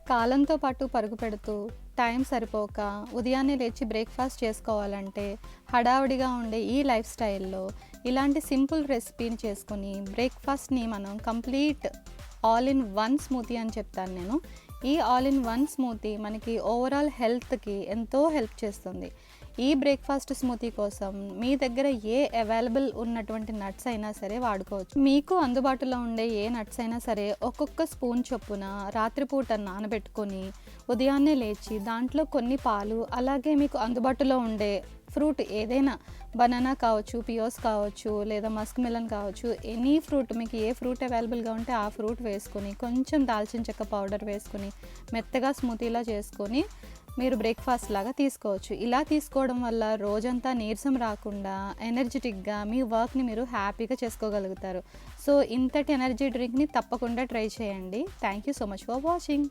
కాలంతో పాటు పరుగు పెడుతూ, టైం సరిపోక, ఉదయాన్నే లేచి బ్రేక్‌ఫాస్ట్ చేసుకోవాలంటే, హడావిడిగా ఉండే ఈ లైఫ్ స్టైల్‌లో ఇలాంటి సింపుల్ రెసిపీని చేసుకొని, బ్రేక్‌ఫాస్ట్‌ని మనం complete all in one smoothie అని చెప్తాను నేను. ఈ ఆల్ ఇన్ వన్ స్మూతీ మనకి ఓవరాల్ హెల్త్‌కి ఎంతో హెల్ప్ చేస్తుంది. ఈ బ్రేక్‌ఫాస్ట్ స్మూతీ కోసం మీ దగ్గర ఏ అవైలబుల్ ఉన్నటువంటి నట్స్ అయినా సరే వాడుకోవచ్చు. మీకు అందుబాటులో ఉండే ఏ నట్స్ అయినా సరే ఒక్కొక్క స్పూన్ చొప్పున రాత్రిపూట నానబెట్టుకొని, ఉదయాన్నే లేచి దాంట్లో కొన్ని పాలు, అలాగే మీకు అందుబాటులో ఉండే ఫ్రూట్ ఏదైనా బనానా కావచ్చు, పియోస్ కావచ్చు, లేదా మస్క్ మిలన్ కావచ్చు, ఎనీ ఫ్రూట్ మీకు ఏ ఫ్రూట్ అవైలబుల్‌గా ఉంటే ఆ ఫ్రూట్ వేసుకొని, కొంచెం దాల్చిన చెక్క పౌడర్ వేసుకొని, మెత్తగా స్మూతీలా చేసుకొని మీరు బ్రేక్‌ఫాస్ట్ లాగా తీసుకోవచ్చు. ఇలా తీసుకోవడం వల్ల రోజంతా నీరసం రాకుండా ఎనర్జిటిక్‌గా మీ వర్క్‌ని మీరు హ్యాపీగా చేసుకోగలుగుతారు. సో, ఇంతటి ఎనర్జీ డ్రింక్‌ని తప్పకుండా ట్రై చేయండి. Thank you so much for watching.